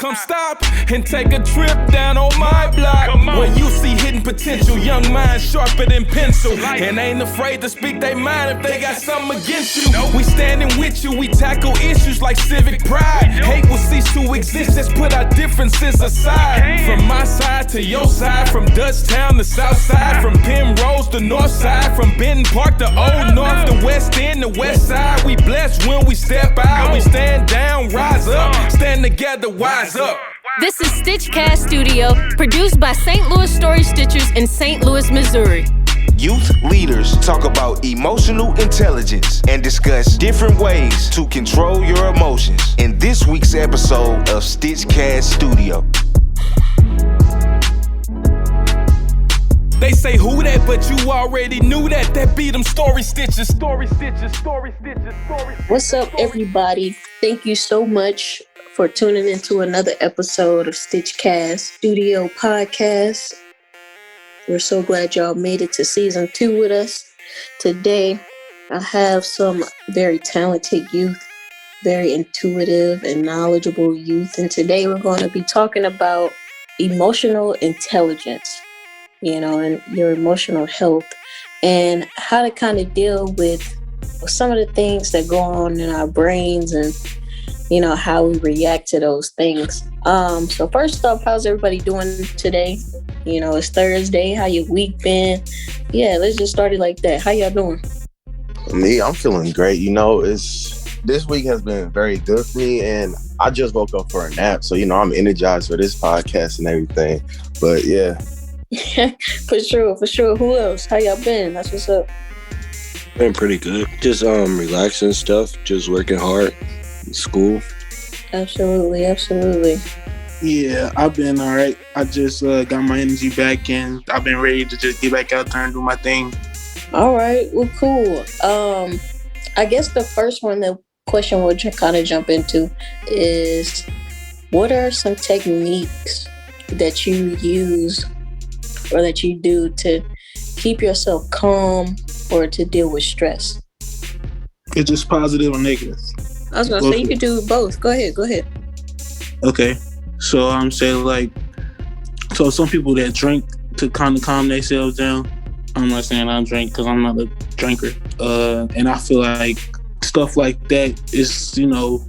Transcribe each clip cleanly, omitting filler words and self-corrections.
come stop and take a trip down on my block. Where you see hidden potential, young minds sharper than pencil. And ain't afraid to speak their mind if they got something against you. We standing with you, we tackle issues like civic pride. Hate will cease to exist, let's put our differences aside. From my side to your side, from Dutchtown to South Side, from Penrose to North Side, from Benton Park to Old North, the West End, the West Side. We blessed when we step out, we stand down, rise up, stand together, wise up. This is StitchCast Studio, produced by St. Louis Story Stitchers in St. Louis, Missouri. Youth leaders talk about emotional intelligence and discuss different ways to control your emotions in this week's episode of StitchCast Studio. They say who that, but you already knew that. That be them story stitches, story stitches, story stitches, story stitches. What's up, everybody? Thank you so much for tuning into another episode of StitchCast Studio Podcast. We're so glad y'all made it to season 2 with us. Today, I have some very talented youth, very intuitive and knowledgeable youth. And today we're going to be talking about emotional intelligence, and your emotional health and how to kind of deal with some of the things that go on in our brains and, how we react to those things. So first off, how's everybody doing today? It's Thursday. How your week been? Yeah, let's just start it like that. How y'all doing? Me, I'm feeling great. This week has been very good for me, and I just woke up for a nap. So, I'm energized for this podcast and everything. But yeah. For sure. Who else? How y'all been? That's what's up. Been pretty good. Just relaxing stuff. Just working hard. School. Absolutely. Yeah, I've been all right. I just got my energy back and I've been ready to just get back out there and do my thing. All right, well, cool. I guess the first one, the question we'll kind of jump into is, what are some techniques that you use or that you do to keep yourself calm or to deal with stress? It's just positive or negative. I was going to say you could do both. Go ahead. Okay. So I'm saying so some people that drink to kind of calm themselves down. I'm not saying I drink because I'm not a drinker. And I feel like stuff like that is,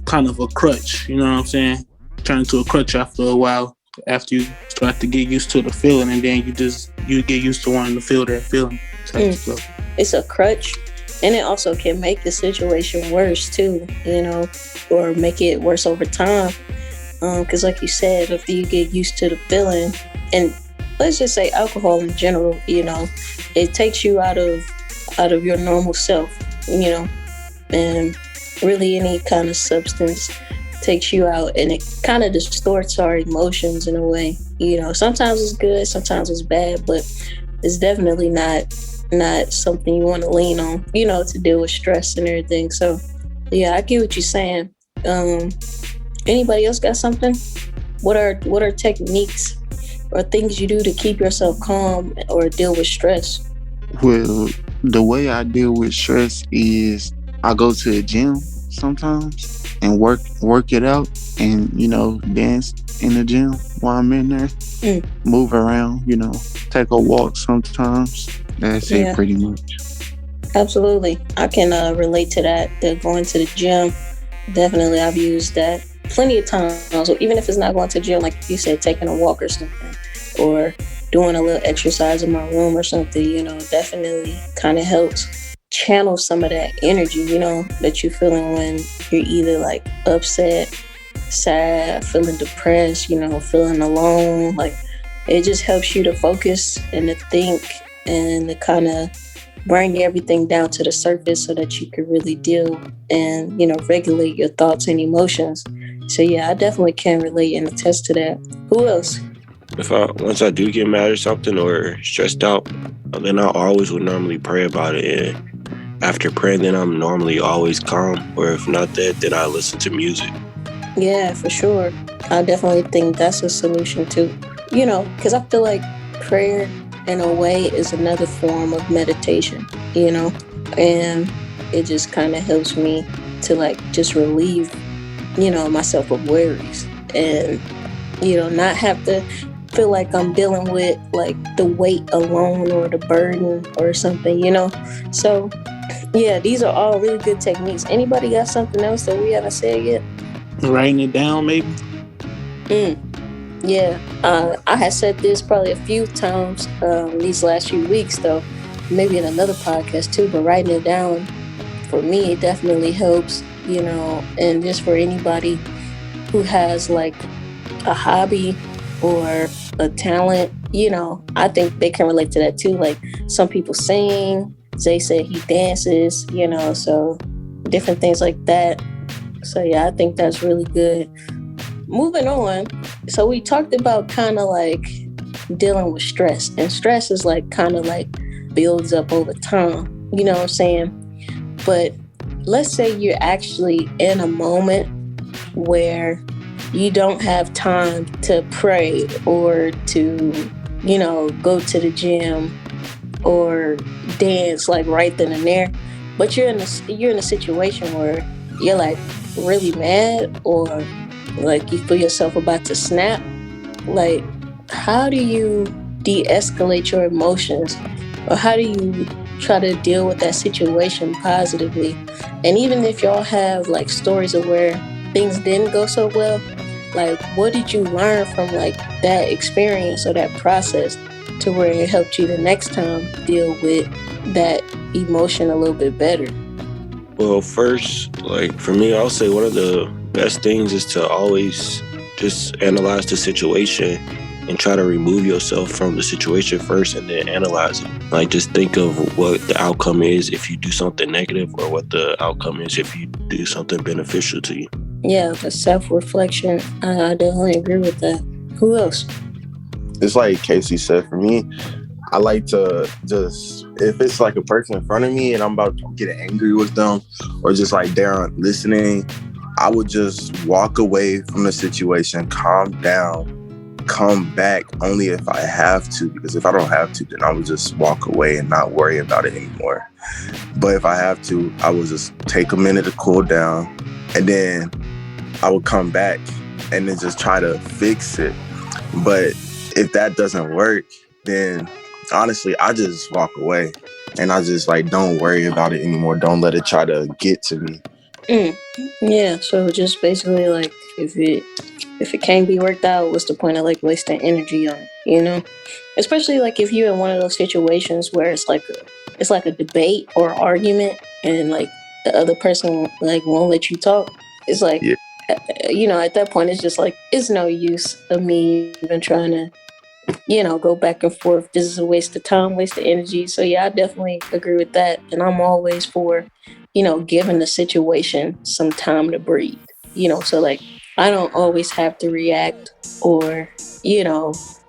kind of a crutch. You know what I'm saying? Turn into a crutch after a while. After you start to get used to the feeling, and then you get used to wanting to feel that feeling. It's a crutch, and it also can make the situation worse too, or make it worse over time. Because like you said, if you get used to the feeling, and let's just say alcohol in general, it takes you out of your normal self, and really any kind of substance takes you out, and it kind of distorts our emotions in a way. Sometimes it's good, sometimes it's bad, but it's definitely not something you want to lean on, to deal with stress and everything. So yeah, I get what you're saying. Anybody else got something? What are techniques or things you do to keep yourself calm or deal with stress? Well, the way I deal with stress is I go to the gym sometimes and work it out, and dance in the gym while I'm in there. Move around, take a walk sometimes. That's it pretty much. Absolutely. I can relate to that. Going to the gym, definitely I've used that plenty of times. So even if it's not going to the gym, like you said, taking a walk or something, or doing a little exercise in my room or something, definitely kind of helps channel some of that energy, that you're feeling when you're either like upset, sad, feeling depressed, feeling alone. Like, it just helps you to focus and to think and to kind of bring everything down to the surface so that you can really deal and, regulate your thoughts and emotions. So yeah, I definitely can relate and attest to that. Who else? Once I do get mad or something or stressed out, then I always would normally pray about it. And after praying, then I'm normally always calm. Or if not that, then I listen to music. Yeah, for sure. I definitely think that's a solution too. Because I feel like prayer in a way is another form of meditation, and it just kind of helps me to just relieve, myself of worries. And not have to feel like I'm dealing with like the weight alone or the burden or something, So yeah, these are all really good techniques. Anybody got something else that we haven't said yet? Writing it down, maybe. Yeah, I had said this probably a few times these last few weeks, though, maybe in another podcast too, but writing it down, for me, it definitely helps, and just for anybody who has like a hobby or a talent, I think they can relate to that too. Like some people sing, Zay said he dances, so different things like that. So yeah, I think that's really good. Moving on, so we talked about kind of like dealing with stress, and stress is like kind of like builds up over time, you know what I'm saying? But let's say you're actually in a moment where you don't have time to pray or to, go to the gym or dance like right then and there, but you're in a situation where you're like really mad or like you feel yourself about to snap. Like, how do you de-escalate your emotions, or how do you try to deal with that situation positively? And even if y'all have like stories of where things didn't go so well, like what did you learn from like that experience or that process to where it helped you the next time deal with that emotion a little bit better? Well, first, like for me, I'll say one of the best things is to always just analyze the situation and try to remove yourself from the situation first and then analyze it. Like just think of what the outcome is if you do something negative or what the outcome is if you do something beneficial to you. Yeah, the self-reflection. I definitely agree with that. Who else? It's like Casey said, for me, I like to just, if it's like a person in front of me and I'm about to get angry with them or just like they're listening, I would just walk away from the situation, calm down, come back only if I have to, because if I don't have to, then I would just walk away and not worry about it anymore. But if I have to, I would just take a minute to cool down, and then I would come back and then just try to fix it. But if that doesn't work, then honestly, I just walk away and I just like don't worry about it anymore. Don't let it try to get to me. Yeah, so just basically like if it can't be worked out, what's the point of like wasting energy on it, Especially like if you're in one of those situations where it's like a debate or argument and like the other person like won't let you talk. It's like, yeah. At that point it's just like it's no use of me even trying to go back and forth. This is a waste of time, waste of energy. So yeah, I definitely agree with that. And I'm always for, giving the situation some time to breathe, so like I don't always have to react or,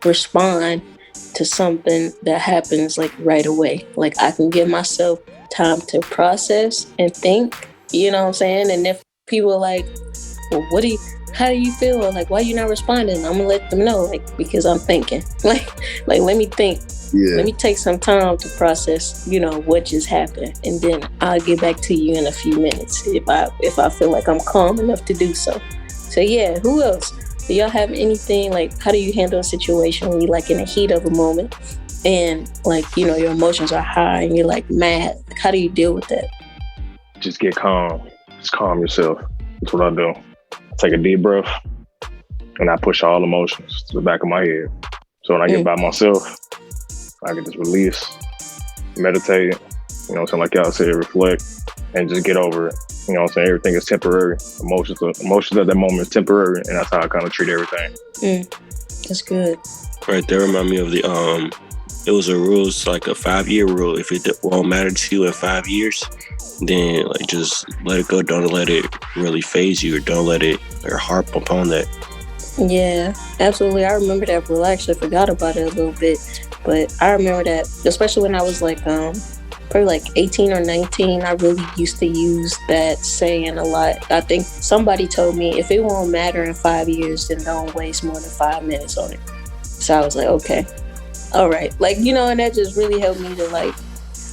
respond to something that happens like right away. Like I can give myself time to process and think, you know what I'm saying? And if people are like, well, how do you feel? Or like, why you not responding? I'm gonna let them know, like, because I'm thinking. Like let me think. Yeah. Let me take some time to process, what just happened, and then I'll get back to you in a few minutes if I feel like I'm calm enough to do so. So yeah, who else? Do y'all have anything like how do you handle a situation when you're like in the heat of a moment and like your emotions are high and you're like mad? Like, how do you deal with that? Just get calm. Just calm yourself. That's what I do. Take a deep breath and I push all emotions to the back of my head. So when I get by myself, I can just release, meditate, like y'all said, reflect, and just get over it. Everything is temporary. Emotions at that moment is temporary, and that's how I kind of treat everything. That's good. Right, that remind me of the it was a rule. It's like a 5-year rule. If it won't matter to you in 5 years, then like just let it go. Don't let it really phase you, or don't let it or harp upon that. Yeah, absolutely. I remember that rule. I actually forgot about it a little bit, but I remember that, especially when I was like probably like 18 or 19, I really used to use that saying a lot. I think somebody told me if it won't matter in 5 years, then don't waste more than 5 minutes on it. So I was like, okay, all right. Like, and that just really helped me to like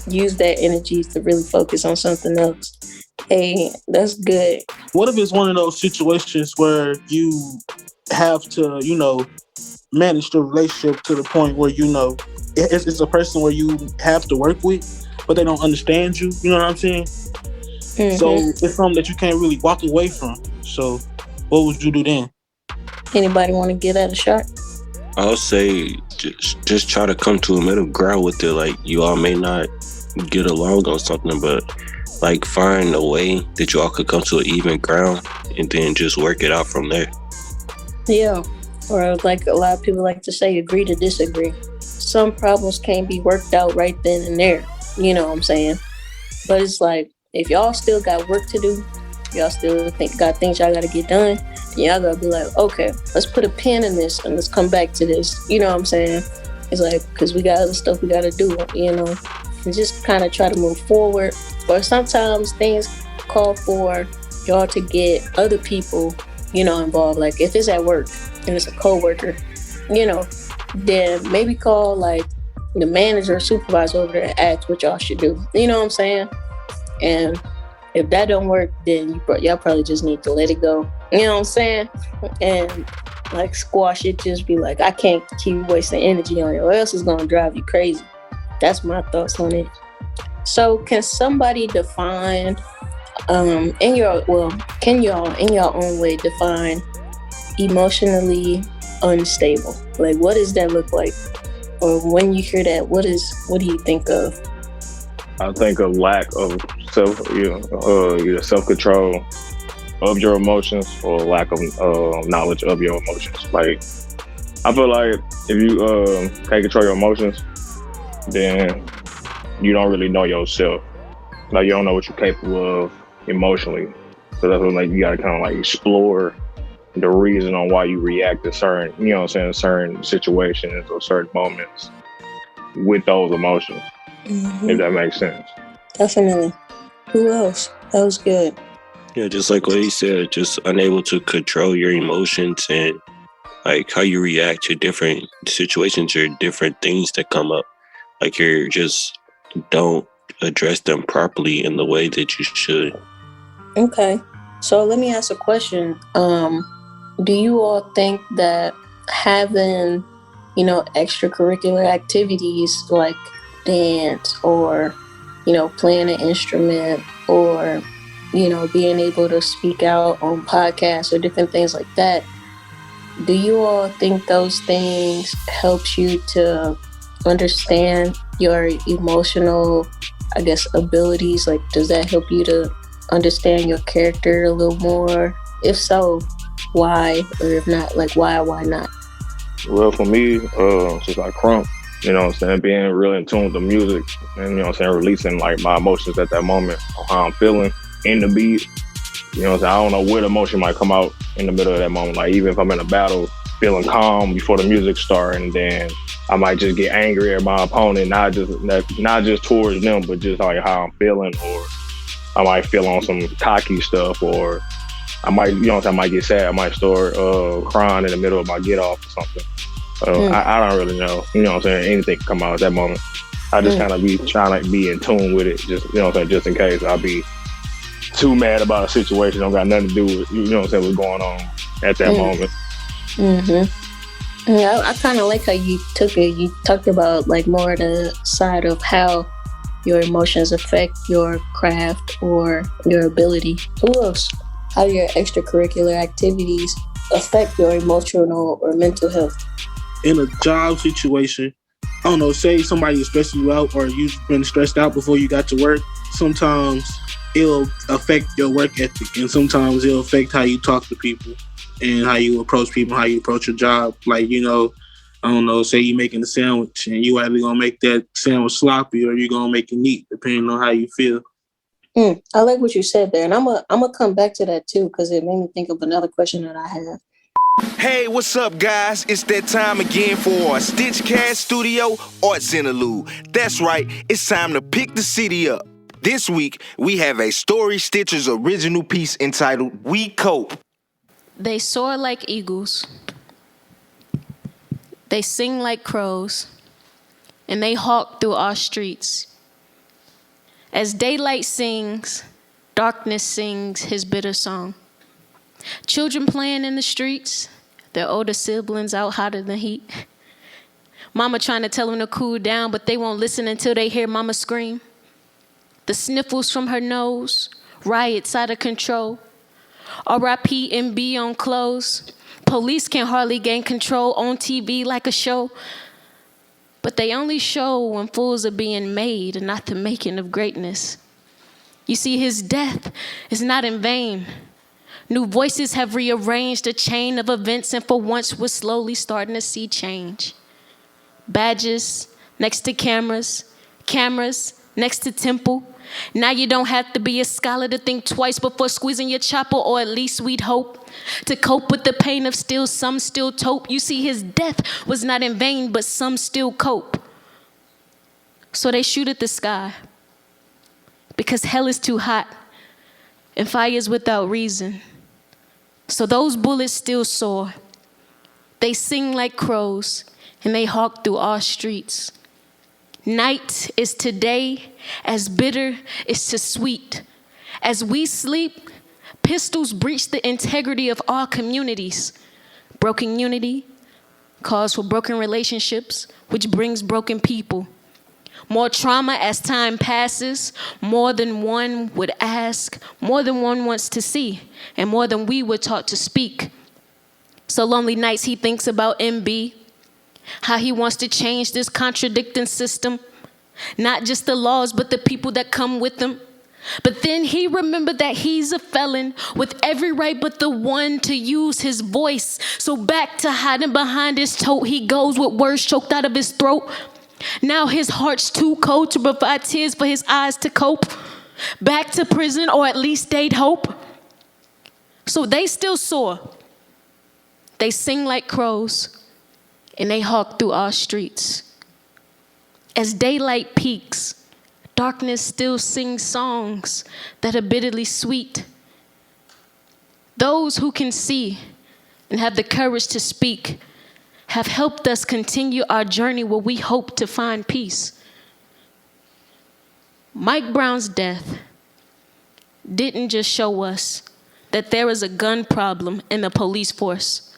use that energy to really focus on something else. Hey, that's good. What if it's one of those situations where you have to, manage the relationship to the point where, it's a person where you have to work with, but they don't understand you. You know what I'm saying? So it's something that you can't really walk away from. So what would you do then? Anybody want to give that a shot? I'll say just try to come to a middle ground with it. Like, you all may not get along on something, but like find a way that you all could come to an even ground and then just work it out from there. Yeah. Or like a lot of people like to say, agree to disagree. Some problems can't be worked out right then and there. You know what I'm saying? But it's like, if y'all still got work to do, y'all still got things y'all got to get done, y'all got to be like, okay, let's put a pin in this and let's come back to this. You know what I'm saying? It's like, because we got other stuff we got to do, and just kind of try to move forward. Or sometimes things call for y'all to get other people, involved. Like if it's at work and it's a coworker, then maybe call like the manager or supervisor over there and ask what y'all should do. You know what I'm saying? And if that don't work, then y'all probably just need to let it go. You know what I'm saying? And like squash it, just be like, I can't keep wasting energy on it or else it's going to drive you crazy. That's my thoughts on it. So can somebody define, can y'all in your own way define emotionally unstable? Like, what does that look like? Or when you hear that, what do you think of? I think of lack of self-control of your emotions, or lack of knowledge of your emotions. Like, I feel like if you can't control your emotions, then you don't really know yourself. Like, you don't know what you're capable of emotionally. So that's when you gotta kind of like explore the reason on why you react to certain situations or certain moments with those emotions. If that makes sense. Definitely. Who else? That was good. Yeah, just like what he said, just unable to control your emotions and like how you react to different situations or different things that come up. Like you just don't address them properly in the way that you should. Okay. So let me ask a question. Do you all think that having, extracurricular activities like dance or, playing an instrument or, being able to speak out on podcasts or different things like that, do you all think those things helps you to understand your emotional, abilities? Like, does that help you to understand your character a little more? If so, why? Or if not, like why not? Well, for me, just like Crump, being really in tune with the music and, releasing like my emotions at that moment, on how I'm feeling in the beat. I don't know what emotion might come out in the middle of that moment. Like, even if I'm in a battle, feeling calm before the music starts, and then I might just get angry at my opponent, not just towards them, but just like how I'm feeling, or I might feel on some cocky stuff, or I might, I might get sad. I might start crying in the middle of my get off or something. I don't really know. Anything can come out at that moment. I just kind of be trying to be in tune with it, just just in case I'll be too mad about a situation. Don't got nothing to do with what's going on at that moment. Yeah, I kind of like how you took it. You talked about like more the side of how your emotions affect your craft or your ability. Who else? How your extracurricular activities affect your emotional or mental health? In a job situation, I don't know, say somebody is stressing you out or you've been stressed out before you got to work, sometimes it'll affect your work ethic, and sometimes it'll affect how you talk to people and how you approach people, how you approach your job. Like, I don't know, say you're making a sandwich and you either gonna make that sandwich sloppy or you're gonna make it neat, depending on how you feel. I like what you said there, and I'm gonna come back to that too, because it made me think of another question that I have. Hey, what's up, guys? It's that time again for our StitchCast Studio Arts Interlude. That's right, it's time to pick the city up. This week, we have a Story Stitchers original piece entitled We Cope. They soar like eagles. They sing like crows. And they hawk through our streets. As daylight sings, Darkness sings his bitter song. Children playing in the streets, their older siblings out hotter than heat. Mama trying to tell them to cool down, but they won't listen until they hear mama scream. The sniffles from her nose, riots out of control. R.I.P. MB on clothes. Police can hardly gain control on TV like a show. But they only show when fools are being made and not the making of greatness. You see, his death is not in vain. New voices have rearranged a chain of events, and for once we're slowly starting to see change. Badges next to cameras, cameras next to temple. Now you don't have to be a scholar to think twice before squeezing your chopper, or at least we'd hope. To cope with the pain of still, some still tope. You see, his death was not in vain, but some still cope. So they shoot at the sky, because hell is too hot and fire's without reason. So those bullets still soar. They sing like crows and they hawk through our streets. Night is today, as bitter is to sweet. As we sleep, pistols breach the integrity of our communities. Broken unity calls for broken relationships, which brings broken people. More trauma as time passes, more than one would ask, more than one wants to see, and more than we were taught to speak. So lonely nights he thinks about MB, how he wants to change this contradicting system, not just the laws, but the people that come with them. But then he remembered that he's a felon with every right but the one to use his voice. So back to hiding behind his tote he goes with words choked out of his throat. Now his heart's too cold to provide tears for his eyes to cope. Back to prison, or at least they'd hope. So they still soar. They sing like crows, and they hawk through our streets. As daylight peaks, darkness still sings songs that are bitterly sweet. Those who can see and have the courage to speak have helped us continue our journey where we hope to find peace. Mike Brown's death didn't just show us that there is a gun problem in the police force,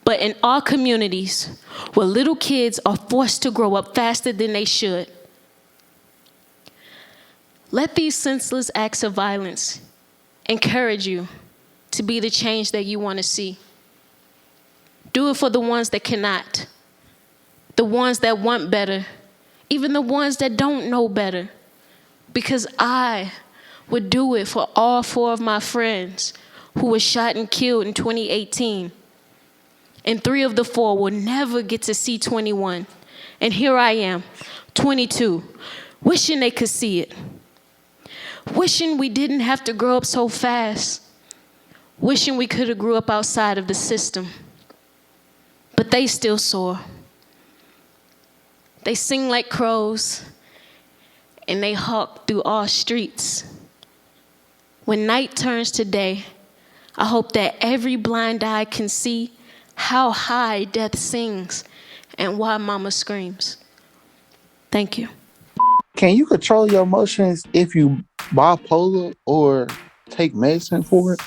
but in our communities where little kids are forced to grow up faster than they should. Let these senseless acts of violence encourage you to be the change that you want to see. Do it for the ones that cannot, the ones that want better, even the ones that don't know better. Because I would do it for all 4 of my friends who were shot and killed in 2018. And 3 of the 4 will never get to see 21. And here I am, 22, wishing they could see it. Wishing we didn't have to grow up so fast. Wishing we could have grew up outside of the system. But they still soar. They sing like crows, and they hawk through our streets. When night turns to day, I hope that every blind eye can see how high death sings and why mama screams. Thank you. Can you control your emotions if you bipolar or take medicine for it?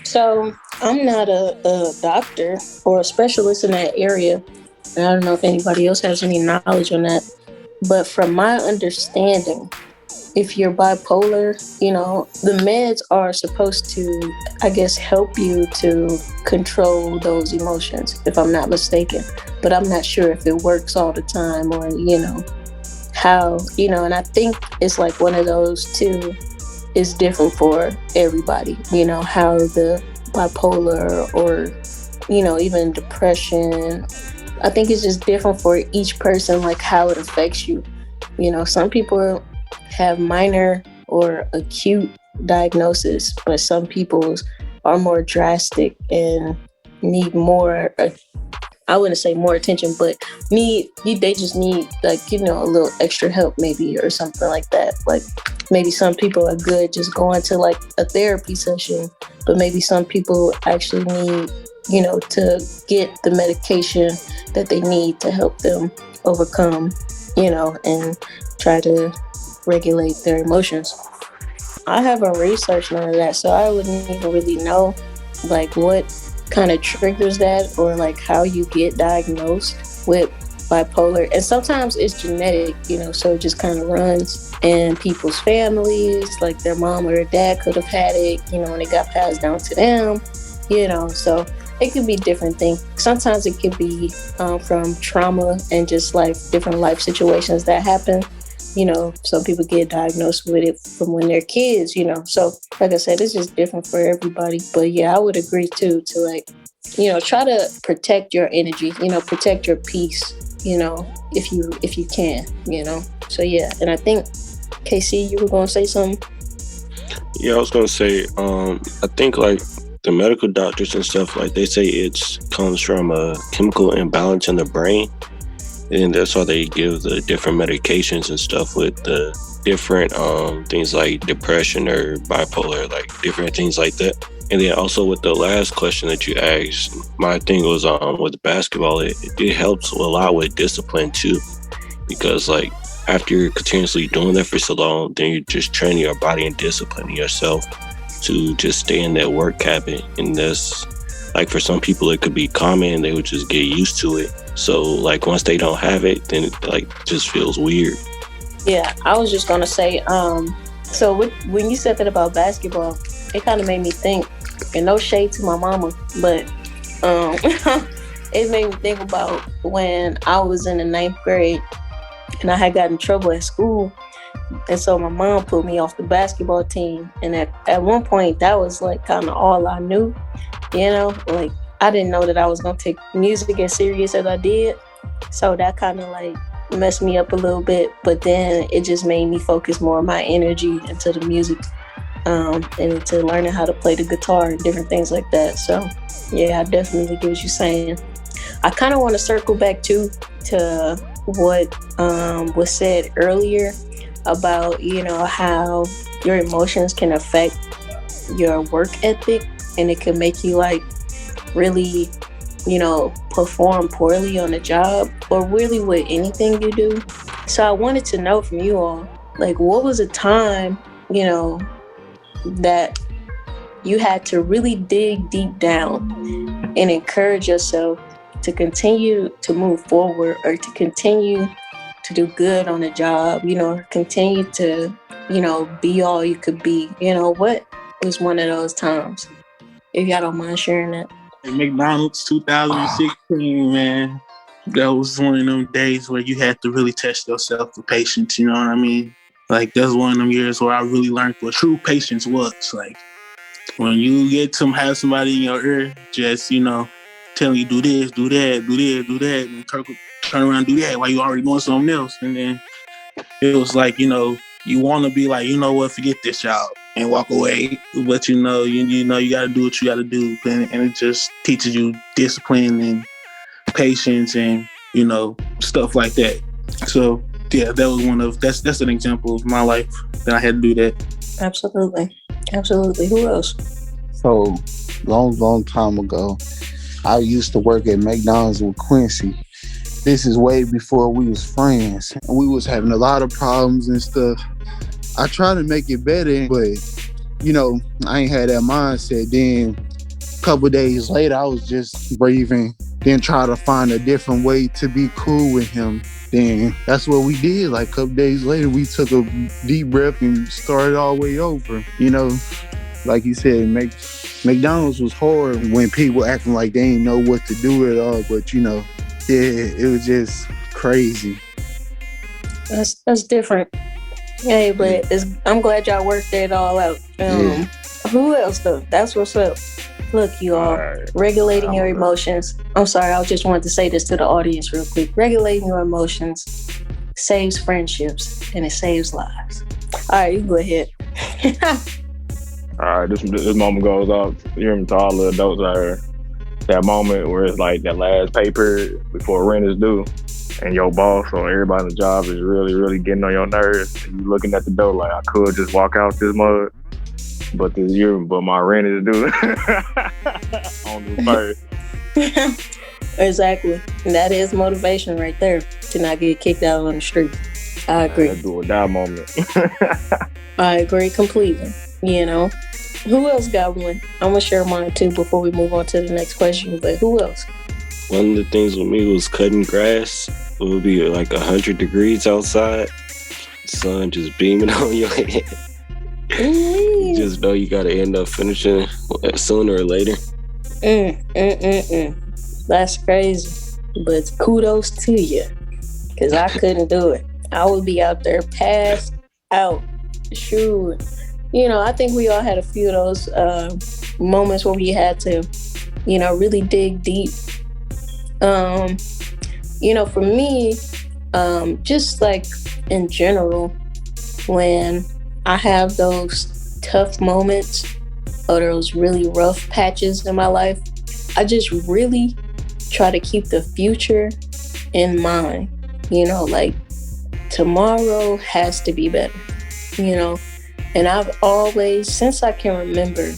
So I'm not a doctor or a specialist in that area. And I don't know if anybody else has any knowledge on that. But from my understanding, if you're bipolar, the meds are supposed to, I guess, help you to control those emotions, if I'm not mistaken. But I'm not sure if it works all the time or, how, and I think it's like one of those too is different for everybody, how the bipolar or, even depression, I think it's just different for each person, like how it affects you. Some people have minor or acute diagnosis, but some people are more drastic and need more, I wouldn't say more attention, but they just need a little extra help maybe or something like that. Like maybe some people are good just going to like a therapy session, but maybe some people actually need, to get the medication that they need to help them overcome, and try to regulate their emotions. I haven't researched none of that, so I wouldn't even really know like what kind of triggers that or like how you get diagnosed with bipolar. And sometimes it's genetic, so it just kind of runs in people's families, like their mom or their dad could have had it, and it got passed down to them, so it could be different things. Sometimes it could be from trauma and just like different life situations that happen. Some people get diagnosed with it from when they're kids, So, like I said, it's just different for everybody. But yeah, I would agree too, to like, try to protect your energy, protect your peace, if you can, So yeah, and I think, KC, you were going to say something? Yeah, I was gonna say, I think like the medical doctors and stuff, like they say it comes from a chemical imbalance in the brain. And that's why they give the different medications and stuff with the different things like depression or bipolar, like different things like that. And then also with the last question that you asked, my thing was with basketball, it helps a lot with discipline too. Because like after you're continuously doing that for so long, then you're just training your body and disciplining yourself to just stay in that work habit. And that's like for some people it could be common and they would just get used to it. So like once they don't have it, then it like just feels weird. Yeah, I was just gonna say, so when you said that about basketball, it kind of made me think, and no shade to my mama, but it made me think about when I was in the 9th grade and I had gotten in trouble at school. And so my mom put me off the basketball team. And at one point, that was like kind of all I knew, like I didn't know that I was going to take music as serious as I did. So that kind of like messed me up a little bit. But then it just made me focus more of my energy into the music and into learning how to play the guitar and different things like that. So yeah, I definitely get what you're saying. I kind of want to circle back to what was said earlier about, how your emotions can affect your work ethic, and it can make you like really, perform poorly on the job or really with anything you do. So I wanted to know from you all, like, what was a time, that you had to really dig deep down and encourage yourself to continue to move forward or to continue to do good on the job, continue to, be all you could be. What was one of those times? If y'all don't mind sharing that. McDonald's 2016, man. That was one of them days where you had to really test yourself for patience, you know what I mean? Like, that's one of them years where I really learned what true patience was. Like, when you get to have somebody in your ear just, telling you do this, do that, do this, do that, and turn around and do that while you already doing something else. And then it was like, you want to be like, what, forget this job and walk away. But you got to do what you got to do. And it just teaches you discipline and patience and, stuff like that. So yeah, that was that's an example of my life that I had to do that. Absolutely. Who else? So long time ago, I used to work at McDonald's with Quincy. This is way before we was friends. We was having a lot of problems and stuff. I tried to make it better, but I ain't had that mindset. Then a couple days later, I was just breathing, then try to find a different way to be cool with him. Then that's what we did. Like a couple days later, we took a deep breath and started all the way over. Like you said, McDonald's was hard when people acting like they didn't know what to do at all. But yeah, it was just crazy. That's different. Hey, but I'm glad y'all worked it all out. Who else though? That's what's up. Look, you all, regulating your emotions. I'm sorry, I just wanted to say this to the audience real quick. Regulating your emotions saves friendships and it saves lives. All right, you go ahead. All right, this moment goes out. You hear me to all the adults out here. That moment where it's like that last pay period before rent is due, and your boss or everybody on the job is really, really getting on your nerves. And you looking at the door like, I could just walk out this mud, but my rent is due on the 1st. Exactly. And that is motivation right there to not get kicked out on the street. I agree. That do or die moment. I agree completely. You know, who else got one? I'm gonna share mine too before we move on to the next question. But who else? One of the things with me was cutting grass. It would be like 100 degrees outside. Sun just beaming on your head. You just know you got to end up finishing sooner or later. That's crazy. But kudos to you, because I couldn't do it. I would be out there passed out. Shoot. You know, I think we all had a few of those moments where we had to, you know, really dig deep. You know, for me, just like in general, when I have those tough moments or those really rough patches in my life, I just really try to keep the future in mind. You know, like tomorrow has to be better, you know? And I've always, since I can remember,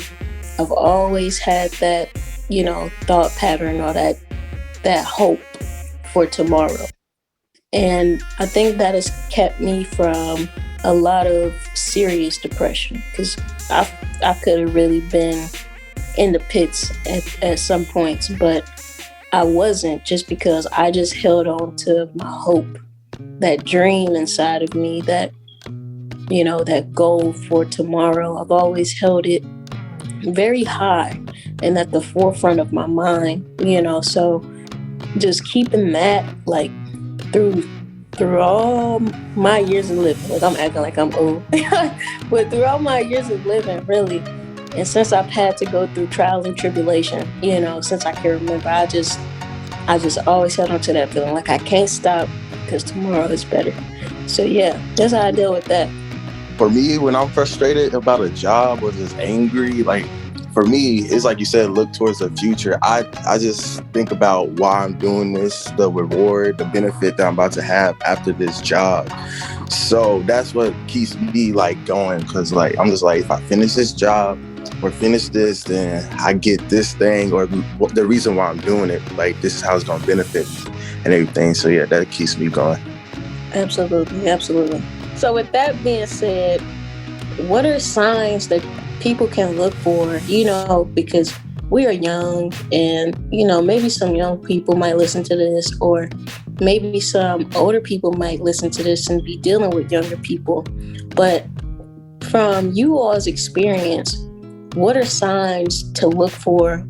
I've always had that, you know, thought pattern or that hope for tomorrow. And I think that has kept me from a lot of serious depression, because I could have really been in the pits at some points, but I wasn't, just because I just held on to my hope, that dream inside of me, that, you know, that goal for tomorrow. I've always held it very high and at the forefront of my mind, you know, so just keeping that, like, through all my years of living, like I'm acting like I'm old, but through all my years of living, really, and since I've had to go through trials and tribulation, you know, since I can remember, I just always held on to that feeling, like I can't stop because tomorrow is better. So yeah, that's how I deal with that. For me, when I'm frustrated about a job or just angry, like, for me, it's like you said, look towards the future. I just think about why I'm doing this, the reward, the benefit that I'm about to have after this job. So that's what keeps me, like, going, because, like, I'm just like, if I finish this job or finish this, then I get this thing, or the reason why I'm doing it, like, this is how it's going to benefit me and everything. So yeah, that keeps me going. Absolutely, absolutely. So with that being said, what are signs that people can look for, you know, because we are young, and, you know, maybe some young people might listen to this, or maybe some older people might listen to this and be dealing with younger people. But from you all's experience, what are signs to look for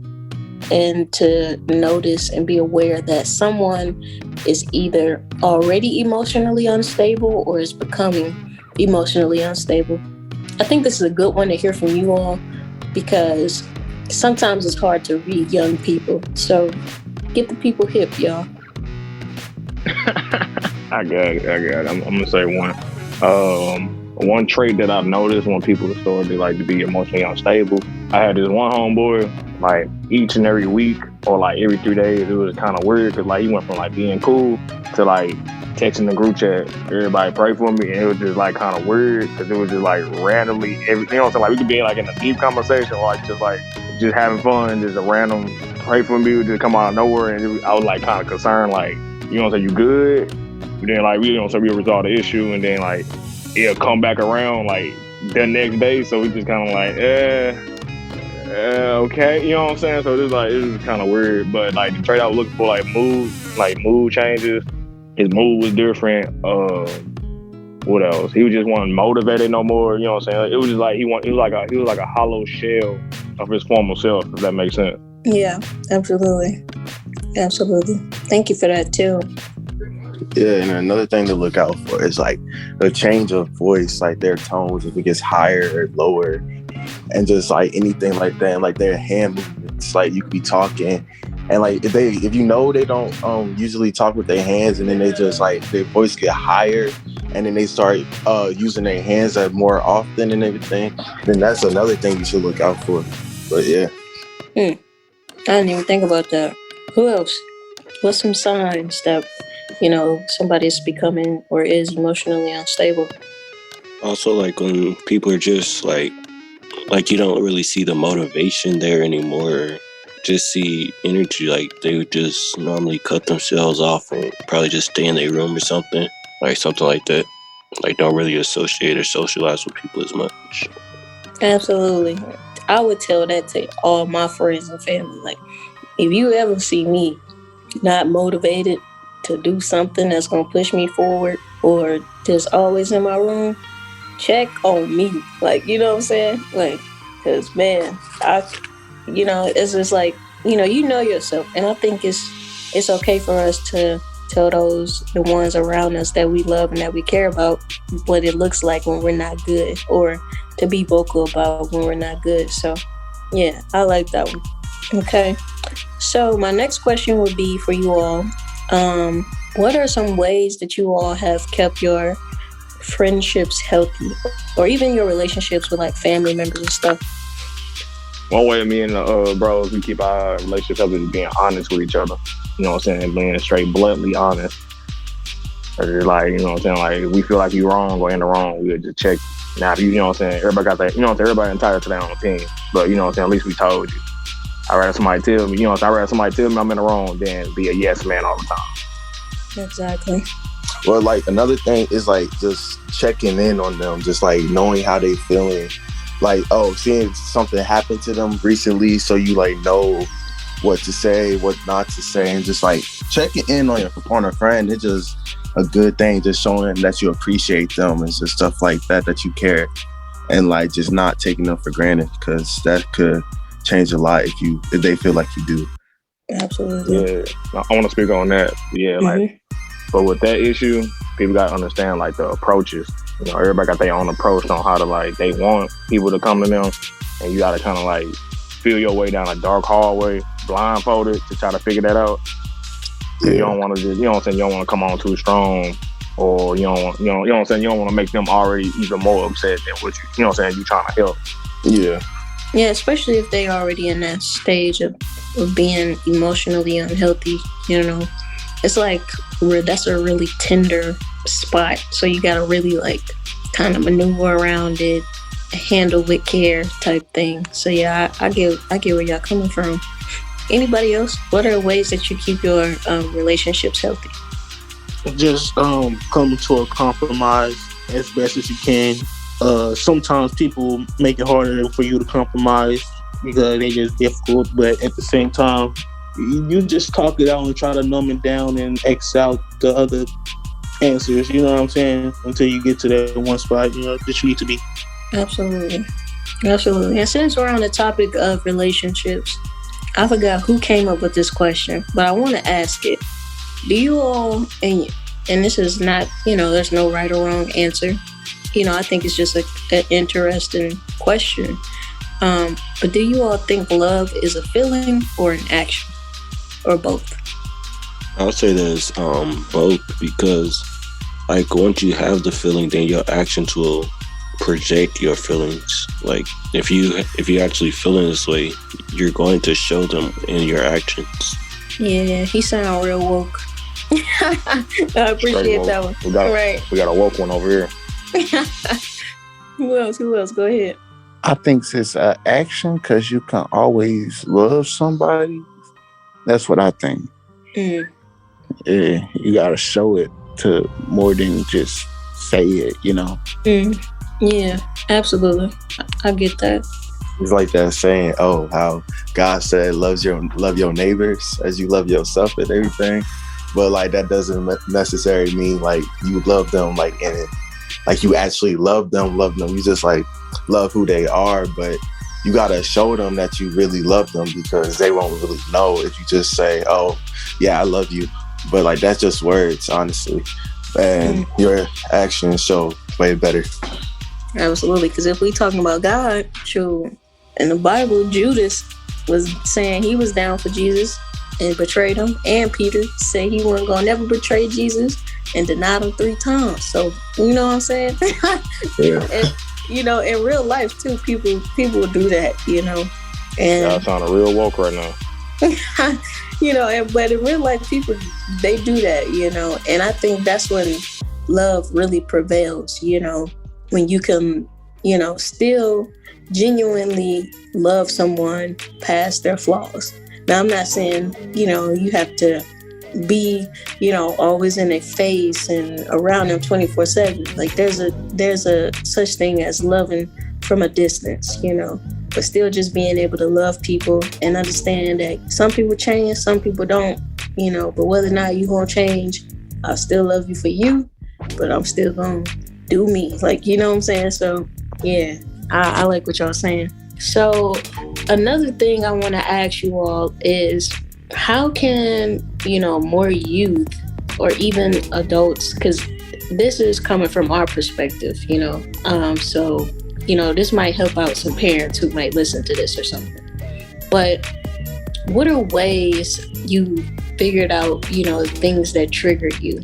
and to notice and be aware that someone is either already emotionally unstable or is becoming emotionally unstable? I think this is a good one to hear from you all, because sometimes it's hard to read young people. So get the people hip, y'all. I got it. I'm gonna say one. One trait that I've noticed when people start to be emotionally unstable. I had this one homeboy, like, each and every week or like every 3 days, it was kind of weird, because, like, he went from, like, being cool to, like, texting the group chat, everybody pray for me, and it was just, like, kind of weird, because it was just, like, randomly, you know what I'm saying, like, we could be like in a deep conversation, or just having fun, just a random pray for me would just come out of nowhere, and I was, like, kind of concerned, like, you know what I'm saying, you good? But then, like, we, you know what I'm saying, we resolve the issue, and then, like, it'll come back around, like, the next day, so we just kind of like, okay, you know what I'm saying? So it was kind of weird, but, like, the trait I was looking for, like, mood changes. His mood was different. What else? He was just wasn't motivated no more. You know what I'm saying? It was just like he was like a hollow shell of his former self, if that makes sense. Yeah, absolutely. Thank you for that too. Yeah, and another thing to look out for is, like, a change of voice, like their tones, if it gets higher or lower, and just, like, anything like that, and, like, their hand movements. Like, you could be talking, and, like, if you know they don't usually talk with their hands, and then they just, like, their voice get higher, and then they start using their hands more often and everything, then that's another thing you should look out for. But yeah. I didn't even think about that. Who else? What's some signs that, you know, somebody's becoming or is emotionally unstable? Also, like, when people are just like you don't really see the motivation there anymore, just see energy, like they would just normally cut themselves off and probably just stay in their room or something, like something like that. Like, don't really associate or socialize with people as much. Absolutely. I would tell that to all my friends and family. Like, if you ever see me not motivated to do something that's going to push me forward or just always in my room, check on me. Like, you know what I'm saying? Like, because, man, it's just like, you know yourself. And I think it's okay for us to tell the ones around us that we love and that we care about what it looks like when we're not good, or to be vocal about when we're not good. So, yeah, I like that one. Okay. So my next question would be for you all. What are some ways that you all have kept your friendships healthy, or even your relationships with like family members and stuff? One way me and the bros, we keep our relationship healthy is being honest with each other. You know what I'm saying? Being straight, bluntly honest. Or like, you know what I'm saying? Like, we feel like you're wrong or in the wrong, we'll just check. Now, if you know what I'm saying? Everybody got that, you know what I'm saying? Everybody entitled to their own opinion. But, you know what I'm saying? At least we told you. I'd rather somebody tell me, I'd rather somebody tell me I'm in the wrong than be a yes man all the time. Exactly. Well, like, another thing is, like, just checking in on them, just, like, knowing how they feeling. Like, seeing something happen to them recently, so you, like, know what to say, what not to say, and just, like, checking in on a friend. It's just a good thing, just showing that you appreciate them and just stuff like that you care, and, like, just not taking them for granted, because that could change a lot if they feel like you do. Absolutely. Yeah, I want to speak on that. Yeah, like, but with that issue, people got to understand, like, the approaches. You know, everybody got their own approach on how to, like, they want people to come to them, and you got to kind of, like, feel your way down a dark hallway, blindfolded, to try to figure that out. Yeah. You don't want to just, you know what I'm saying, you don't want to come on too strong, or you know what I'm saying, you don't want to make them already even more upset than what you know what I'm saying, you trying to help. Yeah. Yeah, especially if they already in that stage of being emotionally unhealthy, you know. It's like that's a really tender spot. So you got to really, like, kind of maneuver around it, handle with care type thing. So yeah, I get where y'all coming from. Anybody else? What are ways that you keep your relationships healthy? Just coming to a compromise as best as you can. Sometimes people make it harder for you to compromise because they're just difficult, but at the same time, you just talk it out and try to numb it down and X out the other answers, you know what I'm saying, until you get to that one spot, you know, that you need to be. Absolutely. And since we're on the topic of relationships, I forgot who came up with this question, but I want to ask it. Do you all, and this is not, you know, there's no right or wrong answer. You know, I think it's just an interesting question. But do you all think love is a feeling or an action, or both? I would say there's both, because, like, once you have the feeling, then your actions will project your feelings. Like, if you actually feeling this way, you're going to show them in your actions. Yeah, he sound real woke. I appreciate that one. We got a woke one over here. Who else? Go ahead. I think it's an action, because you can always love somebody. That's what I think. Mm. Yeah, you gotta show it to more than just say it, you know. Yeah, absolutely. I get that. It's like that saying, how God said love your neighbors as you love yourself and everything. But, like, that doesn't necessarily mean, like, you love them, like, in it. Like, you actually love them. You just, like, love who they are, but you gotta show them that you really love them, because they won't really know if you just say, oh, yeah, I love you. But, like, that's just words, honestly. And your actions show way better. Absolutely, because if we talking about God, true, in the Bible, Judas was saying he was down for Jesus and betrayed him, and Peter said he wasn't gonna never betray Jesus and denied him 3 times. So, you know what I'm saying? Yeah. And, you know, in real life too, people do that, you know. And y'all sound real woke right now. You know, but in real life, people, they do that, you know. And I think that's when love really prevails, you know, when you can, you know, still genuinely love someone past their flaws. Now, I'm not saying, you know, you have to be, always in their face and around them 24/7. Like there's a such thing as loving from a distance, but still just being able to love people and understand that some people change, some people don't, but whether or not you gonna change, I still love you for you, but I'm still gonna do me. Like, you know what I'm saying? So yeah, I like what y'all saying. So another thing I want to ask you all is, how can, more youth or even adults, because this is coming from our perspective, so, this might help out some parents who might listen to this or something. But what are ways you figured out, things that triggered you?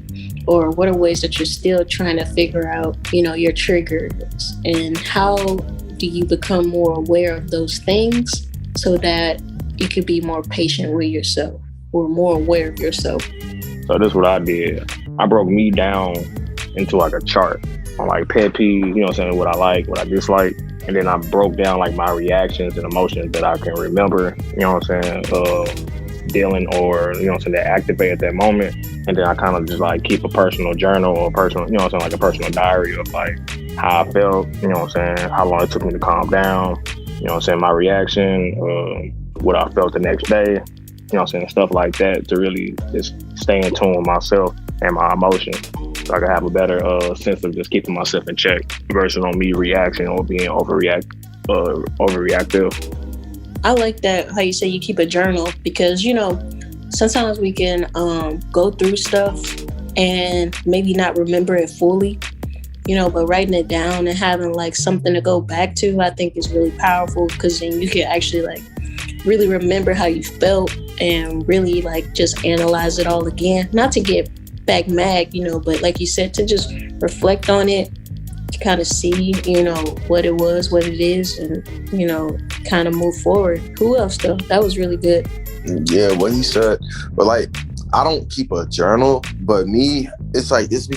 Or what are ways that you're still trying to figure out, your triggers? And how do you become more aware of those things so that you could be more patient with yourself or more aware of yourself? So this is what I did. I broke me down into like a chart on like pet peeves, what I like, what I dislike. And then I broke down like my reactions and emotions that I can remember, dealing or, that activate at that moment. And then I kind of just like keep a personal journal or personal, like a personal diary of like how I felt, how long it took me to calm down, my reaction, what I felt the next day, stuff like that, to really just stay in tune with myself and my emotions, so I can have a better sense of just keeping myself in check versus on me reacting or being overreactive. I like that, how you say you keep a journal, because, sometimes we can go through stuff and maybe not remember it fully, but writing it down and having like something to go back to, I think is really powerful, because then you can actually like really remember how you felt and really like just analyze it all again. Not to get back mad, but like you said, to just reflect on it, to kind of see, what it was, what it is, and, kind of move forward. Who else though? That was really good. Yeah, what he said. But like, I don't keep a journal, but me, it's like it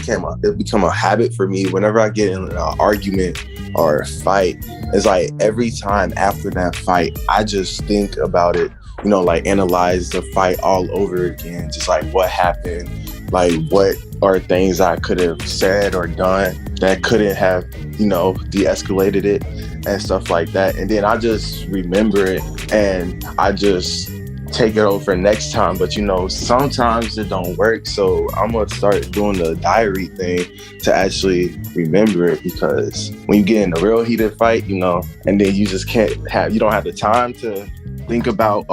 become a habit for me. Whenever I get in an argument or a fight, it's like every time after that fight, I just think about it, like analyze the fight all over again. Just like what happened, like what are things I could have said or done that couldn't have, de-escalated it and stuff like that. And then I just remember it and I just take it over next time. But sometimes it don't work, so I'm gonna start doing the diary thing to actually remember it, because when you get in a real heated fight, and then you just you don't have the time to think about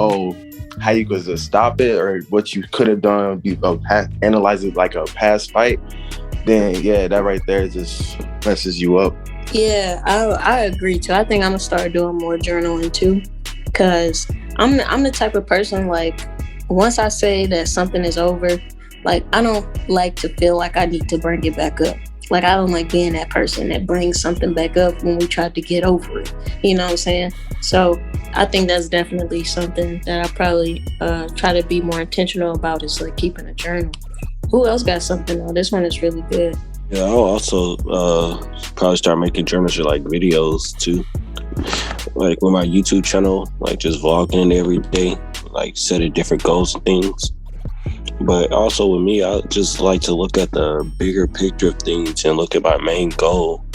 how you could stop it or what you could have done, analyze it like a past fight, then yeah, that right there just messes you up. Yeah, I agree too. I think I'm gonna start doing more journaling too, because I'm the type of person, like, once I say that something is over, like, I don't like to feel like I need to bring it back up. Like, I don't like being that person that brings something back up when we tried to get over it. You know what I'm saying? So I think that's definitely something that I probably try to be more intentional about, is like keeping a journal. Who else got something though? This one is really good. Yeah, I'll also probably start making journals or like videos too. Like with my YouTube channel, like just vlogging every day, like setting different goals and things. But also with me, I just like to look at the bigger picture of things and look at my main goal.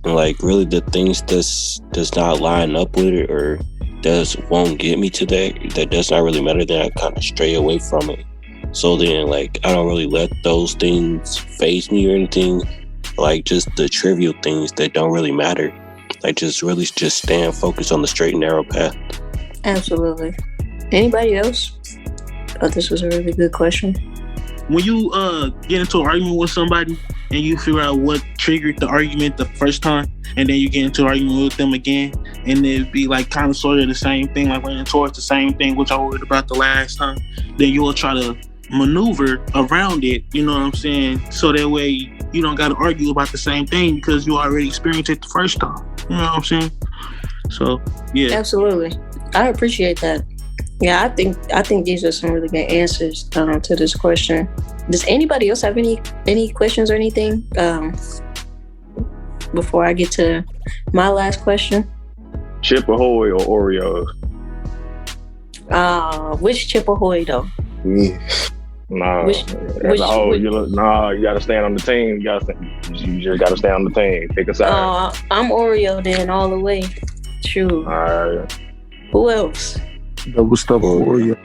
And like really the things does not line up with it or won't get me to that does not really matter, then I kind of stray away from it. So then like I don't really let those things faze me or anything. Like just the trivial things that don't really matter. Like just really just staying focused on the straight and narrow path. Absolutely. Anybody else? Oh, this was a really good question. When you get into an argument with somebody and you figure out what triggered the argument the first time, and then you get into an argument with them again, and it'd be like kind of sort of the same thing, like running towards the same thing, which I worried about the last time, then you will try to maneuver around it, you know what I'm saying? So that way you don't got to argue about the same thing because you already experienced it the first time. You know what I'm saying? So, yeah. Absolutely. I appreciate that. Yeah, I think these are some really good answers to this question. Does anybody else have any questions or anything before I get to my last question? Chip Ahoy or Oreos? Which Chip Ahoy though? Me. No, Which- as a whole, you gotta stand on the team. You just gotta stay on the team. Pick a side. I'm Oreo then all the way. True. All right. Who else? Double stuff Oreo.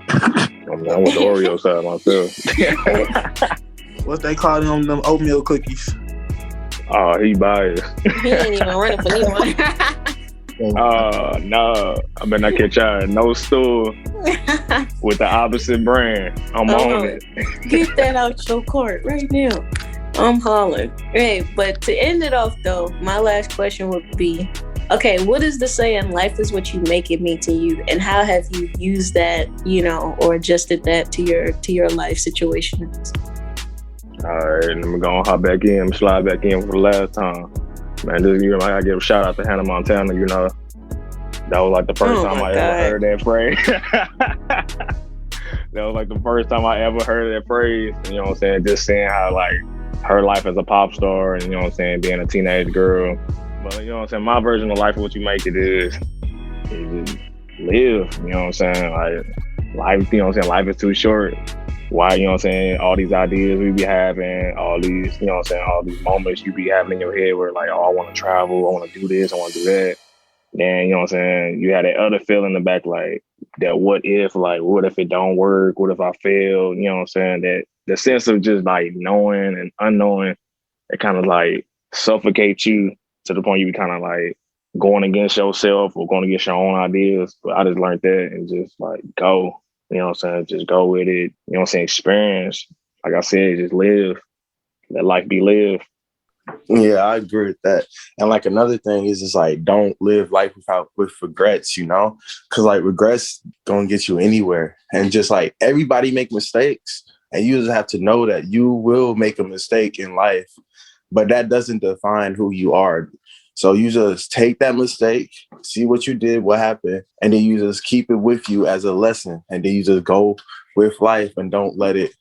I'm with the Oreo side myself. What they call them oatmeal cookies? Oh, he biased. He ain't even running for anyone. No. I better not catch y'all in no store with the opposite brand. I'm on it. Get that out your court right now. I'm hollering. Hey, but to end it off though, my last question would be, okay, what is the saying, life is what you make it mean to you? And how have you used that, or adjusted that to your life situations? All right, and I'm gonna hop back in, slide back in for the last time. Man, this year I gotta give a shout out to Hannah Montana, That was like the first time I ever heard that phrase. That was like the first time I ever heard that phrase. You know what I'm saying? Just seeing how like her life as a pop star and being a teenage girl. But you know what I'm saying? My version of life, what you make it is just live. You know what I'm saying? Like life, life is too short. Why, all these ideas we be having, all these, all these moments you be having in your head where like, oh, I want to travel, I want to do this, I want to do that. Then, you had that other feeling in the back, like that what if it don't work? What if I fail? That the sense of just like knowing and unknowing, it kind of like suffocates you to the point you be kind of like going against yourself or going against your own ideas. But I just learned that and just like go. Just go with it. Experience. Like I said, just live. Let life be lived. Yeah, I agree with that. And like another thing is just like don't live life with regrets, because like regrets gonna get you anywhere. And just like everybody make mistakes, and you just have to know that you will make a mistake in life, but that doesn't define who you are. So you just take that mistake, see what you did, what happened, and then you just keep it with you as a lesson. And then you just go with life and don't let it,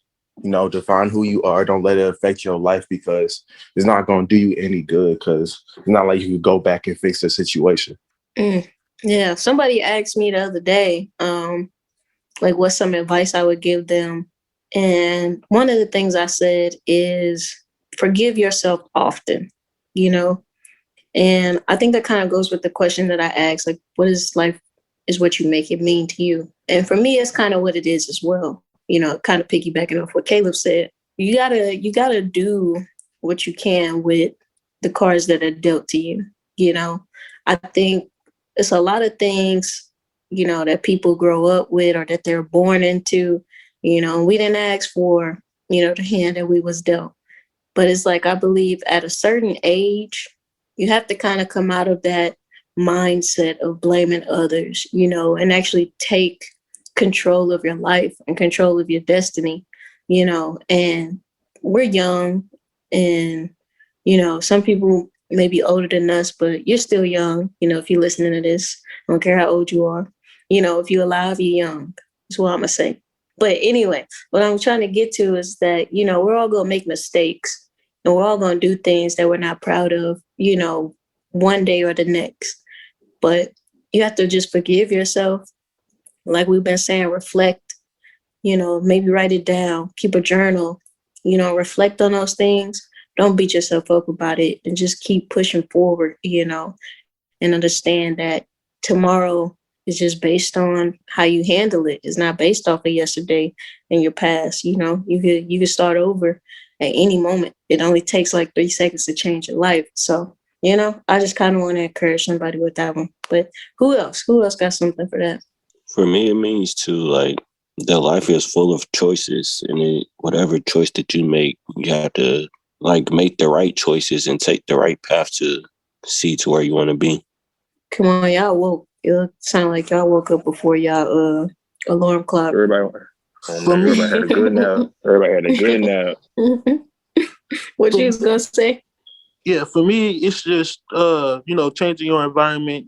define who you are. Don't let it affect your life because it's not going to do you any good because it's not like you can go back and fix the situation. Yeah. Somebody asked me the other day, like what's some advice I would give them. And one of the things I said is forgive yourself often, And I think that kind of goes with the question that I asked, like, what is life is what you make it mean to you? And for me, it's kind of what it is as well. Kind of piggybacking off what Caleb said. You gotta do what you can with the cards that are dealt to you. I think it's a lot of things, that people grow up with or that they're born into. We didn't ask for, the hand that we was dealt. But it's like, I believe at a certain age, you have to kind of come out of that mindset of blaming others, and actually take control of your life and control of your destiny, and we're young and, some people may be older than us, but you're still young, if you're listening to this, I don't care how old you are, if you're alive, you're young, that's what I'm going to say. But anyway, what I'm trying to get to is that, we're all going to make mistakes. And we're all going to do things that we're not proud of, one day or the next. But you have to just forgive yourself. Like we've been saying, reflect, maybe write it down, keep a journal, reflect on those things. Don't beat yourself up about it and just keep pushing forward, and understand that tomorrow is just based on how you handle it. It's not based off of yesterday and your past. You could start over at any moment. It only takes like 3 seconds to change your life. So, I just kind of want to encourage somebody with that one. But who else? Who else got something for that? For me, it means to like that life is full of choices, and whatever choice that you make, you have to like make the right choices and take the right path to see to where you want to be. Come on, y'all woke. It sounded like y'all woke up before y'all alarm clock. Everybody had a good nap. Everybody had a good nap. What you was gonna say? Yeah, for me, it's just changing your environment,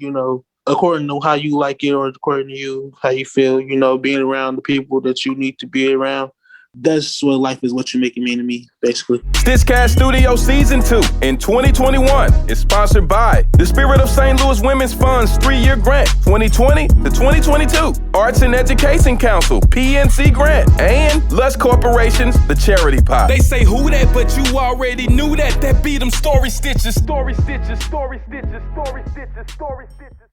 according to how you like it or according to you, how you feel, being around the people that you need to be around. that's what life is, what you make it mean to me, basically. StitchCast Studio Season 2 in 2021 is sponsored by the Spirit of St. Louis Women's Fund's 3-year grant, 2020 to 2022, Arts and Education Council, PNC grant, and Lush Corporation's The Charity Pot. They say who that, but you already knew that. That be them story stitches, story stitches, story stitches, story stitches, story stitches.